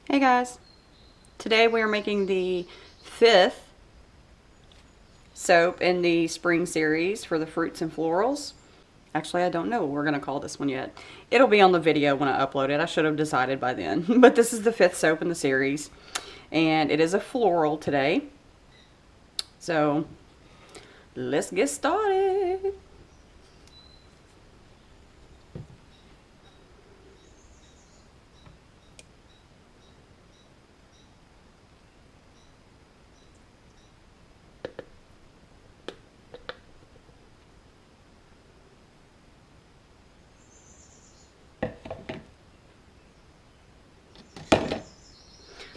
Hey guys, today we are making the 5th soap in the spring series for the fruits and florals. Actually, I don't know what we're going to call this one yet. It'll be on the video when I upload it. I should have decided by then. But this is the 5th soap in the series, and it is a floral today. So let's get started.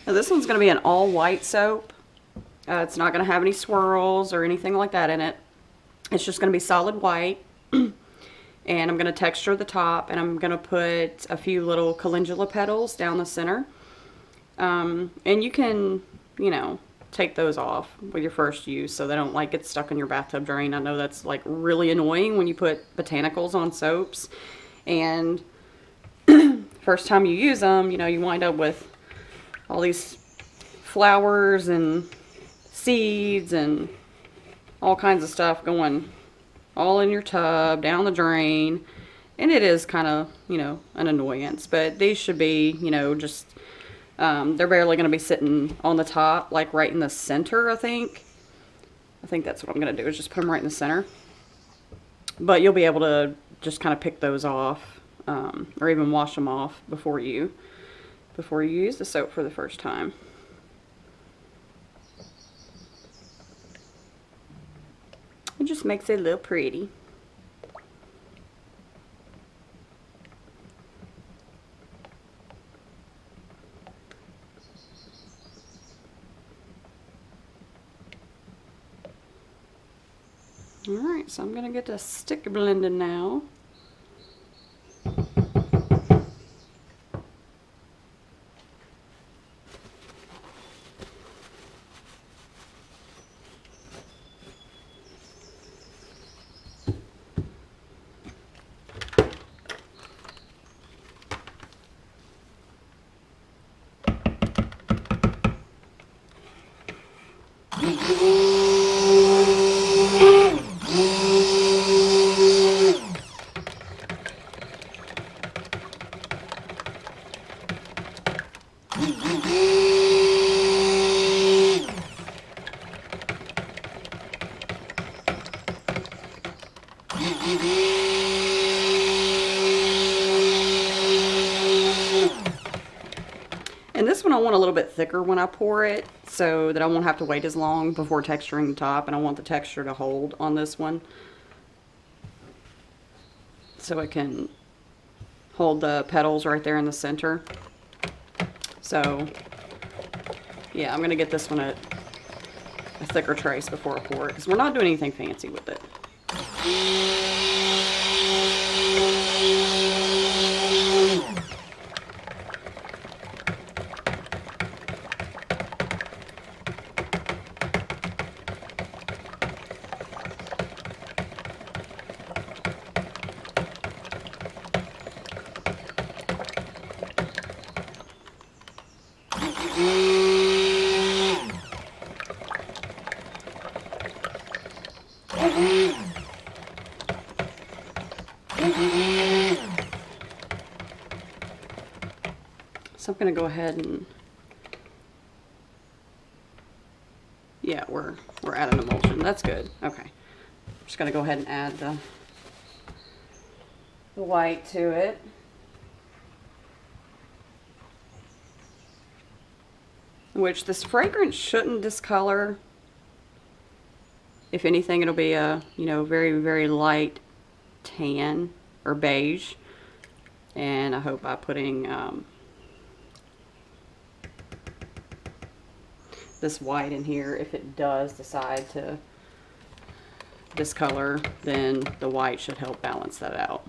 Now this one's going to be an all white soap. It's not going to have any swirls or anything like that in it. It's just going to be solid white. And I'm going to texture the top, and I'm going to put a few little calendula petals down the center. And you can, take those off with your first use so they don't get stuck in your bathtub drain. I know that's really annoying when you put botanicals on soaps, and first time you use them, you wind up with all these flowers and seeds and all kinds of stuff going all in your tub, down the drain. And it is kind of, an annoyance. But these should be, just, they're barely going to be sitting on the top, right in the center, I think. I think that's what I'm going to do, is just put them right in the center. But you'll be able to just kind of pick those off, or even wash them off before you use the soap for the first time. It just makes it look pretty. Alright, so I'm going to get the stick blending now. And this one I want a little bit thicker when I pour it, so that I won't have to wait as long before texturing the top, and I want the texture to hold on this one, so it can hold the petals right there in the center. So yeah, I'm going to get this one a thicker trace before I pour it, because we're not doing anything fancy with it. So I'm going to go ahead and, yeah, we're adding emulsion. That's good. Okay. I'm just going to go ahead and add the white to it. Which this fragrance shouldn't discolor. If anything, it'll be a, very, very light tan or beige. And I hope by putting this white in here, if it does decide to discolor, then the white should help balance that out.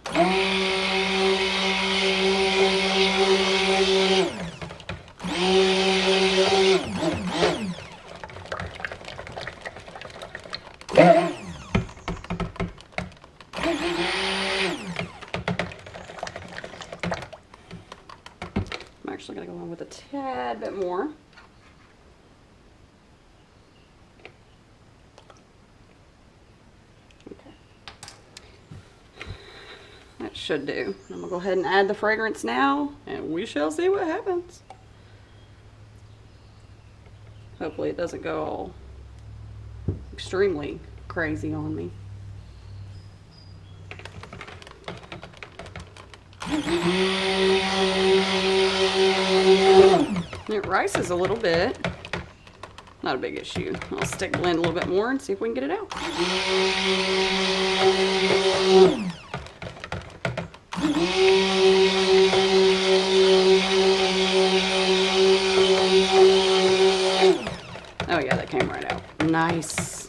My actually going to go on with a tad bit more. Okay. That should do. I'm going to go ahead and add the fragrance now, and we shall see what happens. Hopefully it doesn't go all extremely crazy on me. It rises a little bit. Not a big issue. I'll stick blend a little bit more and see if we can get it out. Oh yeah, that came right out. Nice.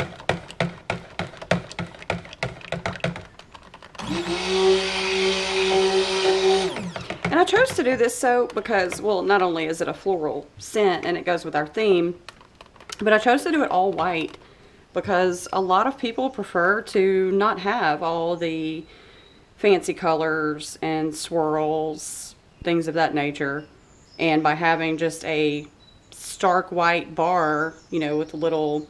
And I chose to do this soap because, well, not only is it a floral scent and it goes with our theme, but I chose to do it all white because a lot of people prefer to not have all the fancy colors and swirls, things of that nature. And by having just a stark white bar, you know, with little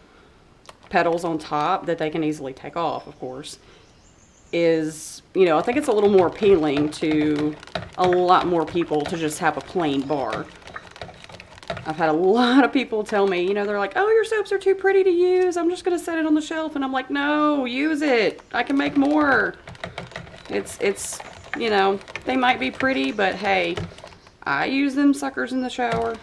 petals on top that they can easily take off, of course, is, you know, I think it's a little more appealing to a lot more people to just have a plain bar. I've had a lot of people tell me, you know, they're like, oh, your soaps are too pretty to use. I'm just going to set it on the shelf. And I'm like, no, use it. I can make more. It's, you know, they might be pretty, but hey, I use them suckers in the shower.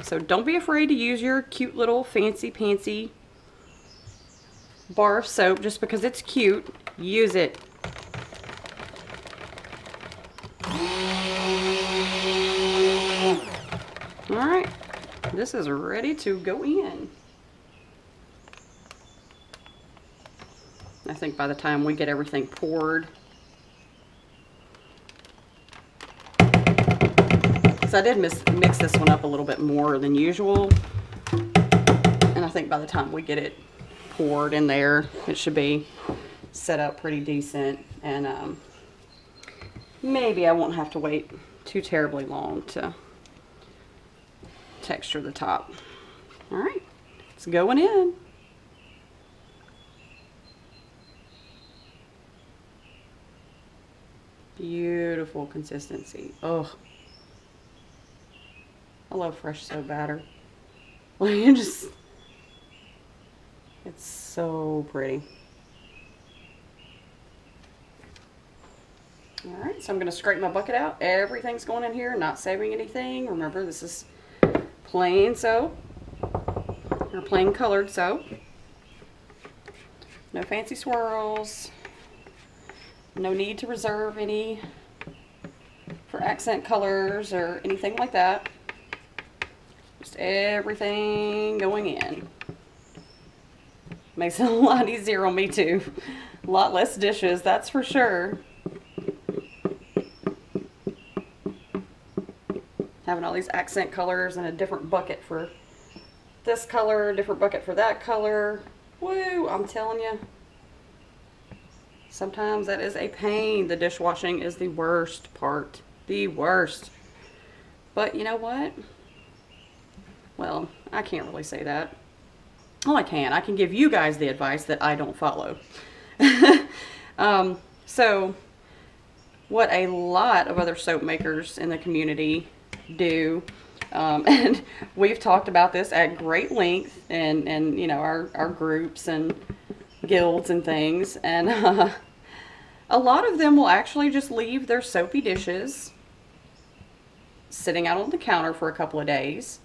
So don't be afraid to use your cute little fancy pantsy bar of soap just because it's cute. Use it. Alright, this is ready to go in. I think by the time we get everything poured, so I did mix this one up a little bit more than usual, and I think by the time we get it poured in there, it should be set up pretty decent, and maybe I won't have to wait too terribly long to texture the top. All right, it's going in. Beautiful consistency. Oh, I love fresh soap batter. Like, it's so pretty. All right, so I'm going to scrape my bucket out. Everything's going in here, not saving anything. Remember, this is plain soap, or plain colored soap. No fancy swirls. No need to reserve any for accent colors or anything like that. Just everything going in. Makes it a lot easier on me too. A lot less dishes, that's for sure. Having all these accent colors and a different bucket for this color, a different bucket for that color. Woo, I'm telling you. Sometimes that is a pain. The dishwashing is the worst part. The worst. But you know what? Well, I can't really say that. Well, I can give you guys the advice that I don't follow. So what a lot of other soap makers in the community do, and we've talked about this at great length and you know, our groups and guilds and things, and a lot of them will actually just leave their soapy dishes sitting out on the counter for a couple of days,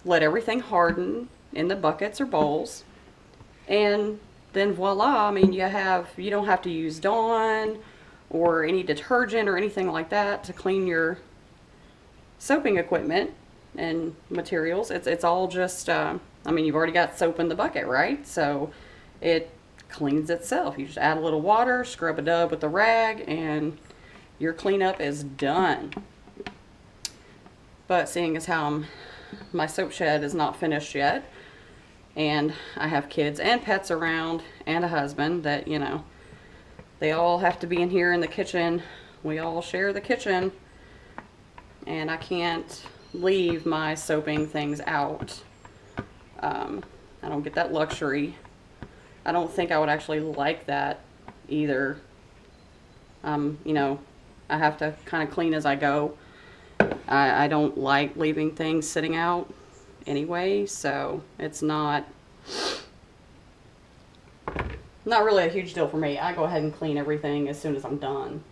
let everything harden in the buckets or bowls, and then voila. I mean, you don't have to use Dawn or any detergent or anything like that to clean your soaping equipment and materials. It's all just I mean, you've already got soap in the bucket, right? So it cleans itself. You just add a little water, scrub a dub with a rag, and your cleanup is done. But seeing as how my soap shed is not finished yet, and I have kids and pets around and a husband that, you know, they all have to be in here in the kitchen we all share the kitchen, and I can't leave my soaping things out. I don't get that luxury. I don't think I would actually like that either. You know, I have to kind of clean as I go. I don't like leaving things sitting out anyway, so it's not really a huge deal for me. I go ahead and clean everything as soon as I'm done,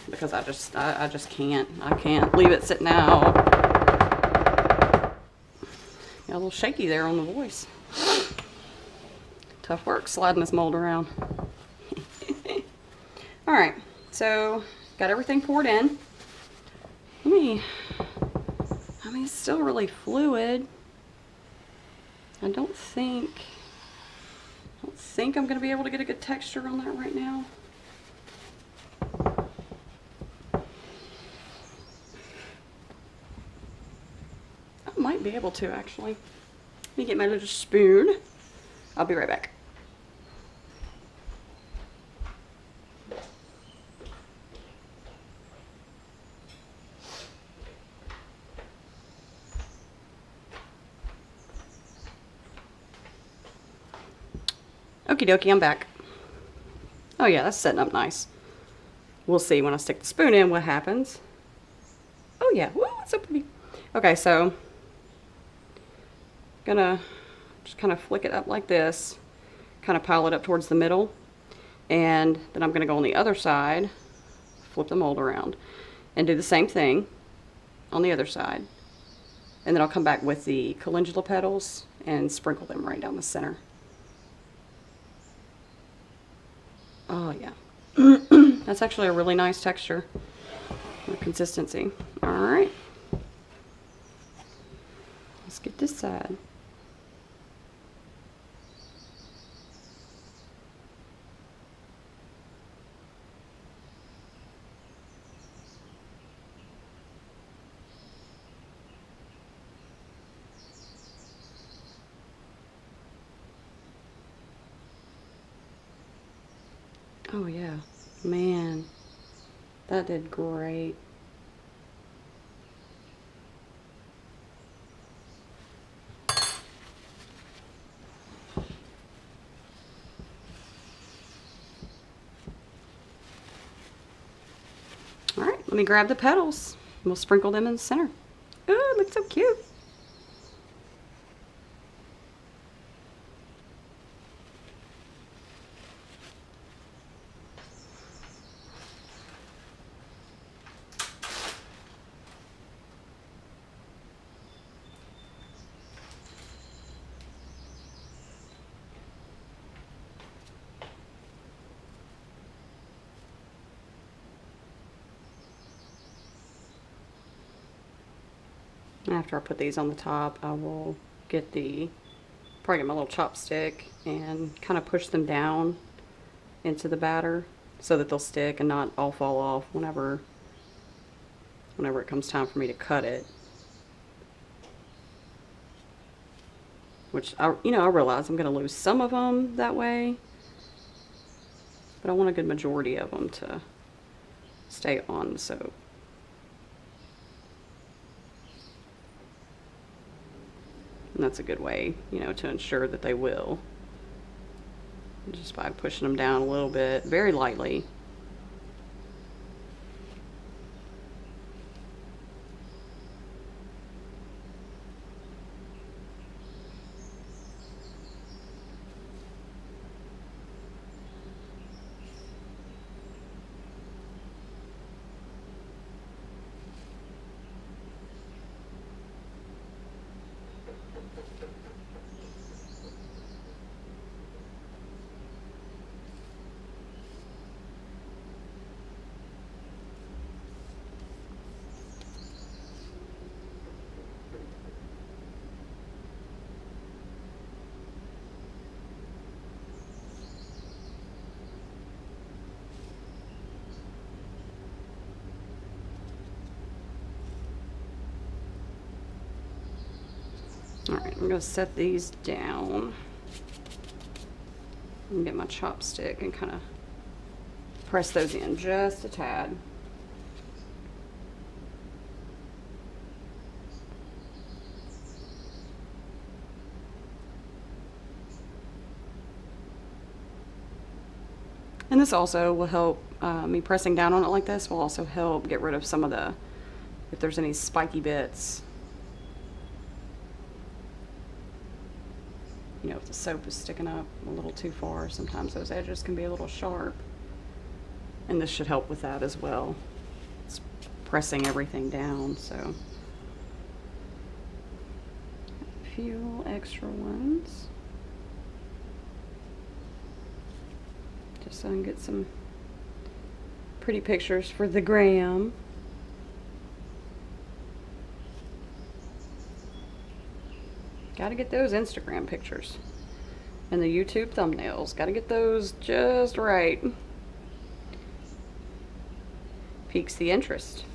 because I just can't. I can't leave it sitting out. Got a little shaky there on the voice. Tough work sliding this mold around. All right, so got everything poured in. I mean, it's still really fluid. I don't think I'm gonna be able to get a good texture on that right now. I might be able to, actually. Let me get my little spoon. I'll be right back. Okie dokie, I'm back. Oh yeah, that's setting up nice. We'll see when I stick the spoon in what happens. Oh yeah, woo, it's so pretty. Okay, so gonna just kind of flick it up like this, kind of pile it up towards the middle, and then I'm gonna go on the other side, flip the mold around, and do the same thing on the other side. And then I'll come back with the calendula petals and sprinkle them right down the center. Oh yeah, that's actually a really nice texture or consistency. All right, let's get this side. Oh yeah, man, that did great. All right, let me grab the petals. We'll sprinkle them in the center. Oh, it looks so cute. After I put these on the top, I will probably get my little chopstick and kind of push them down into the batter so that they'll stick and not all fall off whenever it comes time for me to cut it. Which I realize I'm going to lose some of them that way, but I want a good majority of them to stay on the soap. And that's a good way, to ensure that they will. Just by pushing them down a little bit, very lightly. All right, I'm going to set these down. And get my chopstick and kind of press those in just a tad. And this also will help, me pressing down on it like this will also help get rid of some of the, if there's any spiky bits. You know, if the soap is sticking up a little too far, sometimes those edges can be a little sharp. And this should help with that as well. It's pressing everything down, so. A few extra ones. Just so I can get some pretty pictures for the gram. Gotta get those Instagram pictures. And the YouTube thumbnails. Gotta get those just right. Piques the interest.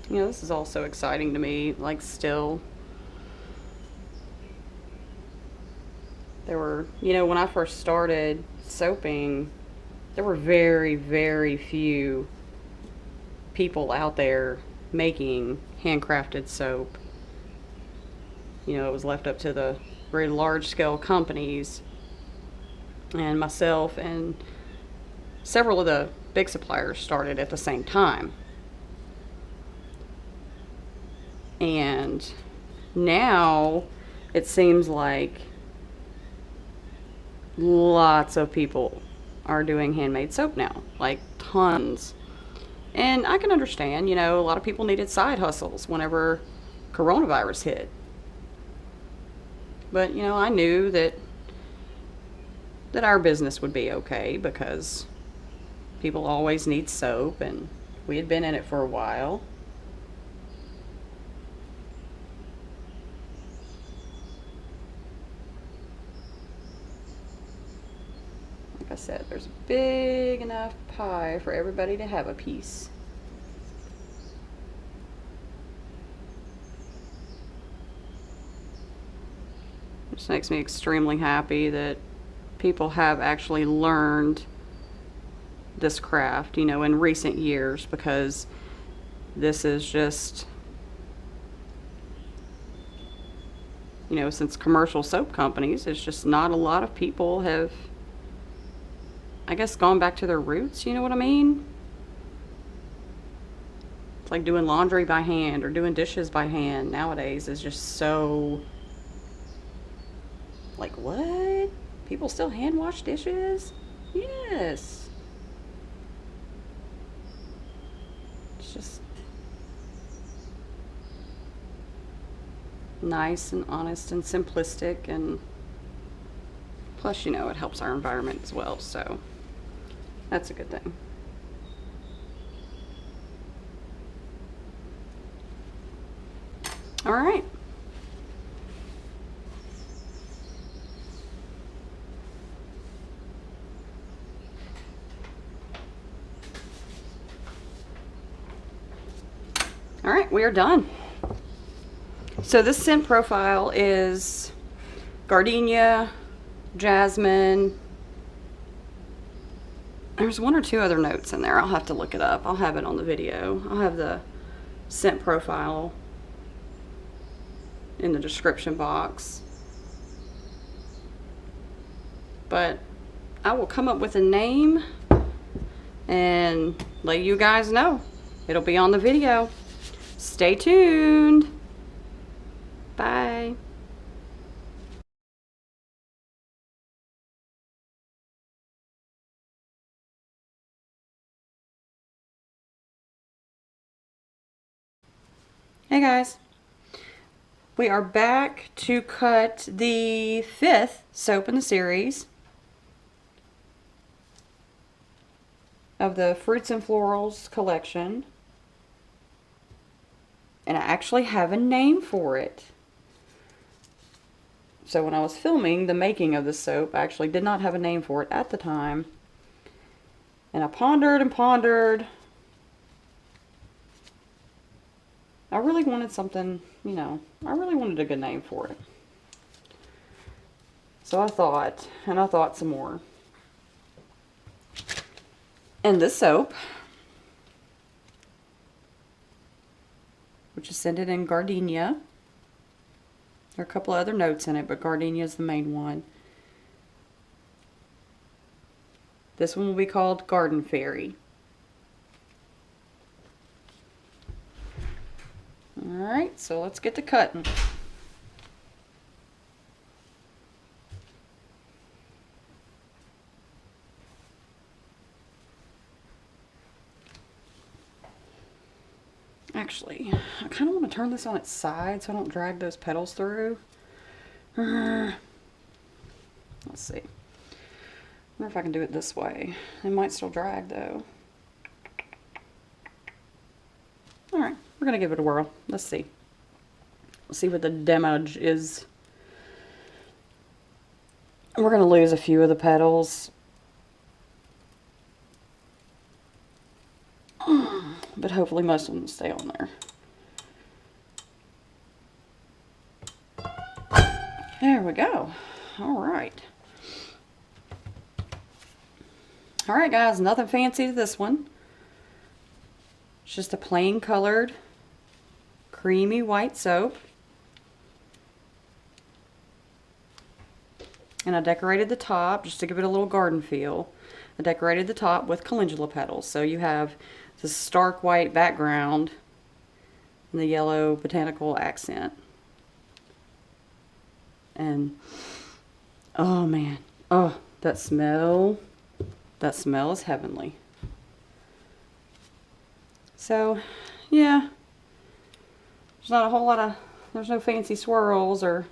You know, this is also exciting to me, like still. There were, you know, when I first started soaping, there were very, very few people out there making handcrafted soap. You know, it was left up to the very large scale companies, and myself and several of the big suppliers started at the same time. And now it seems like lots of people are doing handmade soap now, like tons. And I can understand, you know, a lot of people needed side hustles whenever coronavirus hit. But, you know, I knew that our business would be okay because people always need soap, and we had been in it for a while. Like I said, there's a big enough pie for everybody to have a piece. Which makes me extremely happy that people have actually learned this craft, you know, in recent years, because this is just, you know, since commercial soap companies, it's just not a lot of people have, I guess, gone back to their roots, you know what I mean? It's like doing laundry by hand or doing dishes by hand nowadays is just so, like, what? People still hand wash dishes? Yes. It's just nice and honest and simplistic, and plus, you know, it helps our environment as well, so that's a good thing. All right. All right, we are done. So this scent profile is gardenia, jasmine. There's one or two other notes in there. I'll have to look it up. I'll have it on the video. I'll have the scent profile in the description box. But I will come up with a name and let you guys know. It'll be on the video. Stay tuned. Bye. Hey guys. We are back to cut the 5th soap in the series of the Fruits and Florals collection. And I actually have a name for it. So when I was filming the making of the soap, I actually did not have a name for it at the time. And I pondered and pondered. I really wanted something, you know, I really wanted a good name for it. So I thought, and I thought some more. And this soap, which is scented in Gardenia. There are a couple of other notes in it, but Gardenia is the main one. This one will be called Garden Fairy. Alright, so let's get to cutting. Actually, I kind of want to turn this on its side so I don't drag those petals through. Let's see. I wonder if I can do it this way. It might still drag though. Alright, we're going to give it a whirl. Let's see. Let's see what the damage is. We're going to lose a few of the petals. But hopefully most of them stay on there. There we go. Alright. Alright guys, nothing fancy to this one. It's just a plain colored, creamy white soap. And I decorated the top just to give it a little garden feel. I decorated the top with calendula petals. So you have the stark white background and the yellow botanical accent. And oh man, oh, that smell is heavenly. So yeah, there's not a whole lot of, there's no fancy swirls or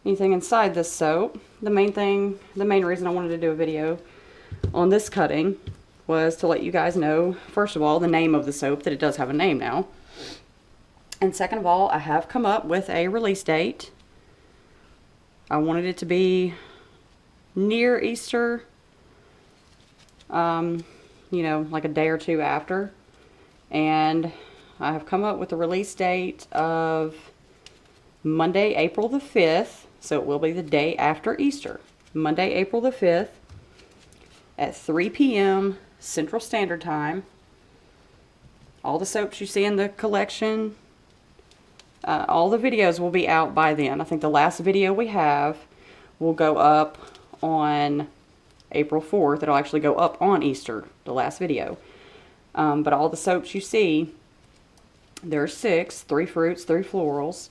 anything inside this soap. The main reason I wanted to do a video on this cutting was to let you guys know, first of all, the name of the soap, that it does have a name now. And second of all, I have come up with a release date. I wanted it to be near Easter, you know, like a day or two after. And I have come up with the release date of Monday, April the 5th. So it will be the day after Easter. Monday, April the 5th at 3 p.m. Central Standard Time. All the soaps you see in the collection, all the videos will be out by then. I think the last video we have will go up on April 4th. It'll actually go up on Easter, the last video. But all the soaps you see, there are 6, 3 fruits, 3 florals.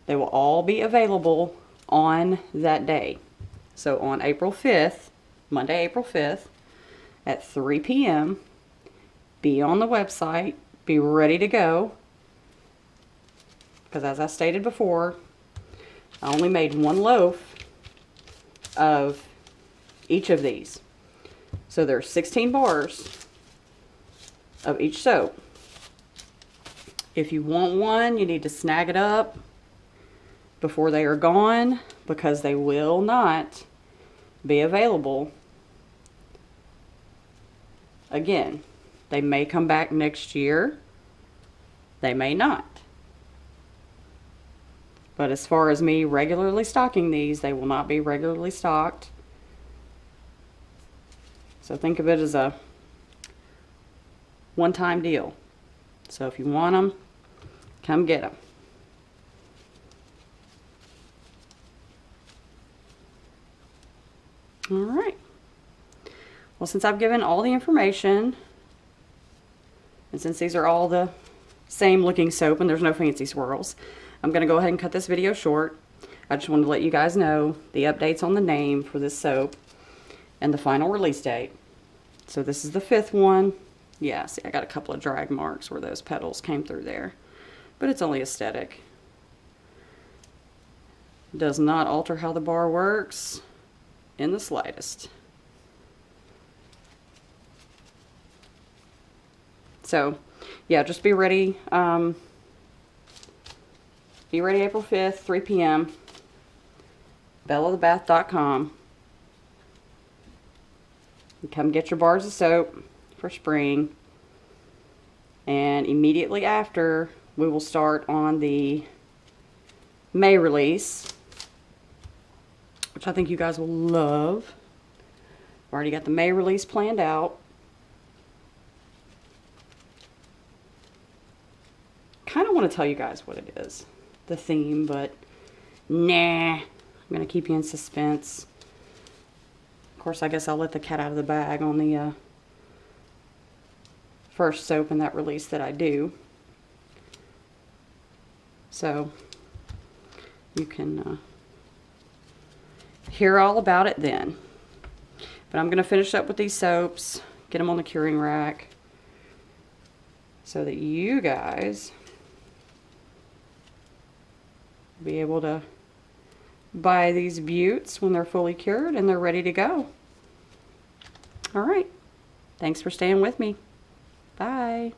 They will all be available on that day. So on April 5th, Monday, April 5th, at 3 p.m., be on the website, be ready to go. Because as I stated before, I only made 1 loaf of each of these. So there are 16 bars of each soap. If you want one, you need to snag it up before they are gone, because they will not be available again. They may come back next year. They may not. But as far as me regularly stocking these, they will not be regularly stocked. So think of it as a one-time deal. So if you want them, come get them. Alright. Well, since I've given all the information, and since these are all the same looking soap and there's no fancy swirls, I'm going to go ahead and cut this video short. I just wanted to let you guys know the updates on the name for this soap and the final release date. So this is the 5th one. Yeah, see, I got a couple of drag marks where those petals came through there. But it's only aesthetic. Does not alter how the bar works in the slightest. So, yeah, just be ready. Be ready April 5th, 3 p.m. belleofthebath.com. Come get your bars of soap for spring. And immediately after, we will start on the May release, which I think you guys will love. I've already got the May release planned out. Kind of want to tell you guys what it is, the theme, but nah, I'm going to keep you in suspense. Of course, I guess I'll let the cat out of the bag on the first soap in that release that I do. So you can hear all about it then. But I'm going to finish up with these soaps, get them on the curing rack, so that you guys will be able to buy these buttes when they're fully cured and they're ready to go. All right. Thanks for staying with me. Bye.